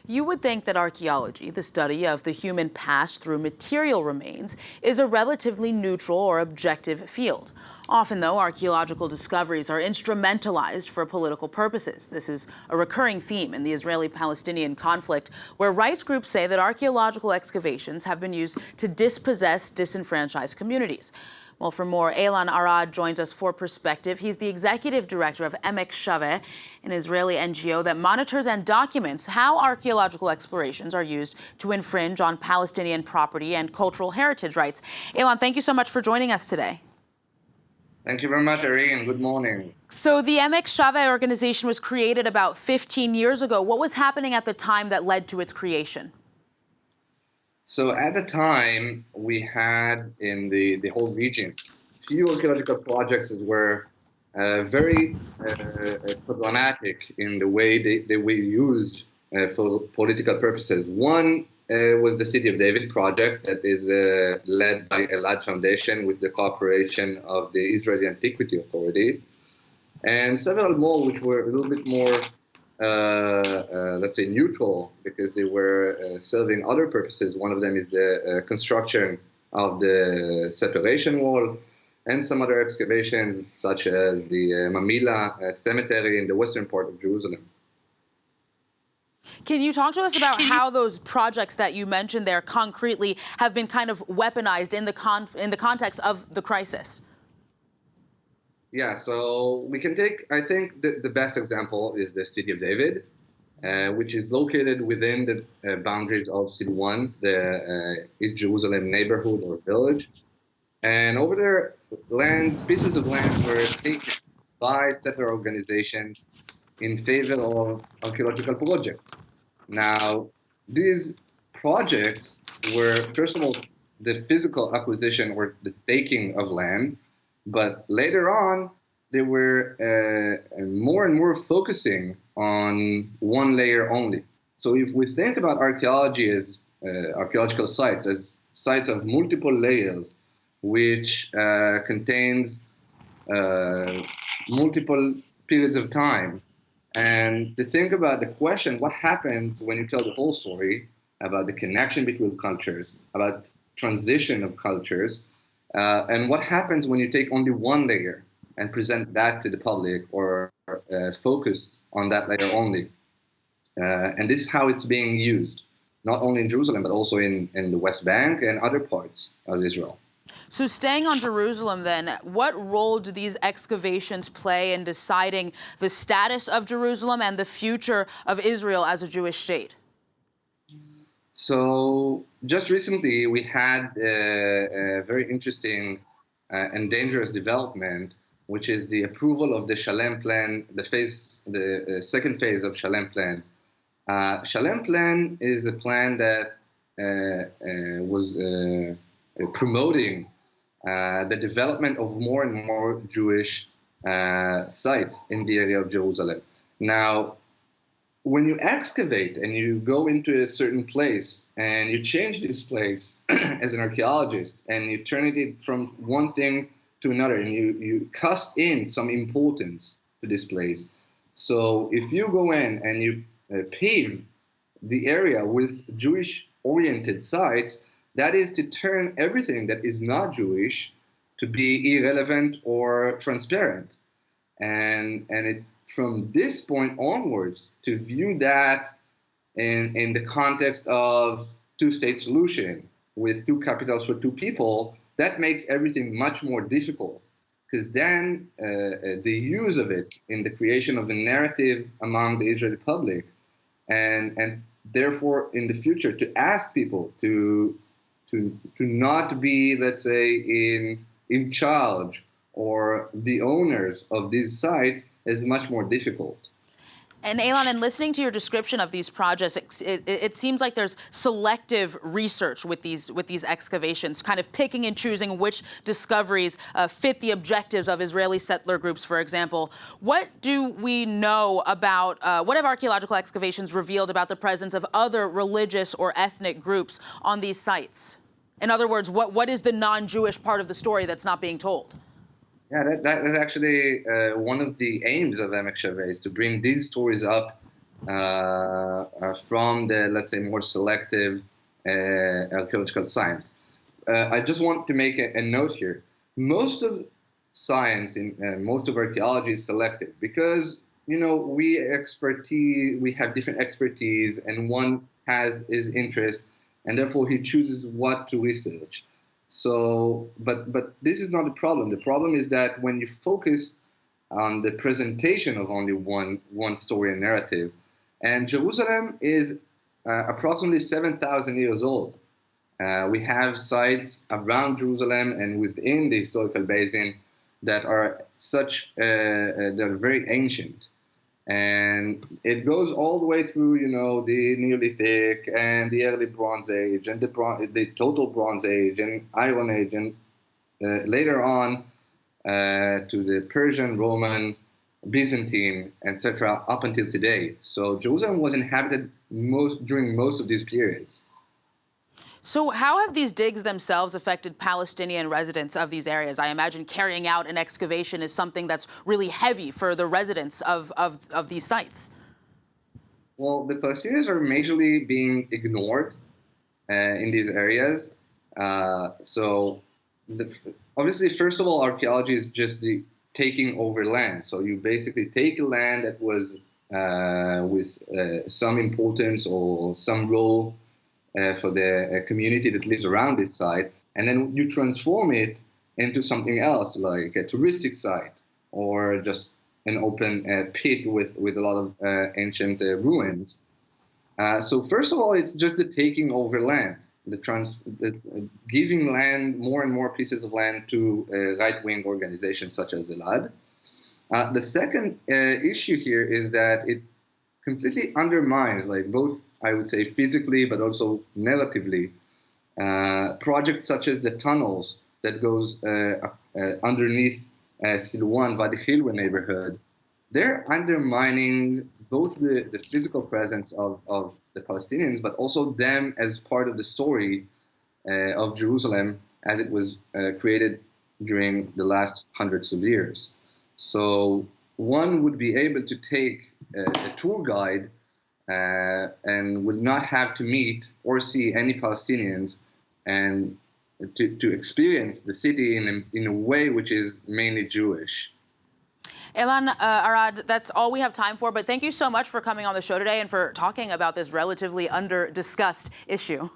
You would think that archaeology, the study of the human past through material remains, is a relatively neutral or objective field. Often, though, archaeological discoveries are instrumentalized for political purposes. This is a recurring theme in the Israeli-Palestinian conflict, where rights groups say that archaeological excavations have been used to dispossess disenfranchised communities. Well, for more, Alon Arad joins us for perspective. He's the Executive Director of Emek Shaveh, an Israeli NGO that monitors and documents how archaeological explorations are used to infringe on Palestinian property and cultural heritage rights. Alon, thank you so much for joining us today. Thank you very much, Ari, and good morning. So the Emek Shaveh organization was created about 15 years ago. What was happening at the time that led to its creation? So at the time, we had in the whole region few archaeological projects that were very problematic in the way they were used for political purposes. One was the City of David project that is led by Elad Foundation with the cooperation of the Israeli Antiquity Authority, and several more which were a little bit more let's say neutral, because they were serving other purposes. One of them is the construction of the separation wall, and some other excavations such as the Mamila cemetery in the western part of Jerusalem. Can you talk to us about how those projects that you mentioned there concretely have been kind of weaponized in the context of the crisis? Yeah, so we can take, I think the best example is the City of David, which is located within the boundaries of City 1, the East Jerusalem neighborhood or village. And over there, pieces of land were taken by settler organizations in favor of archaeological projects. Now, these projects were, first of all, the physical acquisition or the taking of land, but later on, they were more and more focusing on one layer only. So if we think about archaeology as archaeological sites, as sites of multiple layers, which contains multiple periods of time, and to think about the question, what happens when you tell the whole story about the connection between cultures, about transition of cultures, and what happens when you take only one layer and present that to the public or focus on that layer only. And this is how it's being used, not only in Jerusalem, but also in the West Bank and other parts of Israel. So staying on Jerusalem then, what role do these excavations play in deciding the status of Jerusalem and the future of Israel as a Jewish state? So just recently, we had a very interesting and dangerous development, which is the approval of the Shalem Plan, the second phase of Shalem Plan. Shalem Plan is a plan that was promoting the development of more and more Jewish sites in the area of Jerusalem. Now, when you excavate and you go into a certain place and you change this place as an archaeologist and you turn it from one thing to another and you cast in some importance to this place. So if you go in and you pave the area with Jewish-oriented sites, that is to turn everything that is not Jewish to be irrelevant or transparent. And it's from this point onwards to view that in the context of two-state solution with two capitals for two people, that makes everything much more difficult, because then the use of it in the creation of a narrative among the Israeli public, and therefore in the future to ask people to not be, let's say, in charge or the owners of these sites is much more difficult. And Alon, in listening to your description of these projects, it seems like there's selective research with these excavations, kind of picking and choosing which discoveries fit the objectives of Israeli settler groups, for example. What do we know about, what have archaeological excavations revealed about the presence of other religious or ethnic groups on these sites? In other words, what is the non-Jewish part of the story that's not being told? Yeah, that is actually one of the aims of Emek Shaveh, is to bring these stories up from the, let's say, more selective archaeological science. I just want to make a note here. Most of science in most of archaeology is selective because we have different expertise, and one has his interest, and therefore he chooses what to research. So, but this is not the problem. The problem is that when you focus on the presentation of only one story and narrative, and Jerusalem is approximately 7,000 years old. We have sites around Jerusalem and within the historical basin that are they're very ancient. And it goes all the way through, the Neolithic and the early Bronze Age and the total Bronze Age and Iron Age, and later on to the Persian, Roman, Byzantine, etc., up until today. So Jerusalem was inhabited during most of these periods. So how have these digs themselves affected Palestinian residents of these areas? I imagine carrying out an excavation is something that's really heavy for the residents of these sites. Well, the Palestinians are majorly being ignored in these areas. So obviously, first of all, archaeology is just the taking over land. So you basically take a land that was with some importance or some role for the community that lives around this site, and then you transform it into something else, like a touristic site or just an open pit with a lot of ancient ruins. So first of all, it's just the taking over land, giving land, more and more pieces of land to right-wing organizations such as Elad. The second issue here is that it completely undermines, like both, I would say, physically, but also narratively, projects such as the tunnels that goes underneath Silwan, Wadi Khilwa neighborhood. They're undermining both the physical presence of the Palestinians, but also them as part of the story of Jerusalem as it was created during the last hundreds of years. So one would be able to take a tour guide and would not have to meet or see any Palestinians, and to experience the city in a way which is mainly Jewish. Alon Arad, that's all we have time for, but thank you so much for coming on the show today and for talking about this relatively under-discussed issue.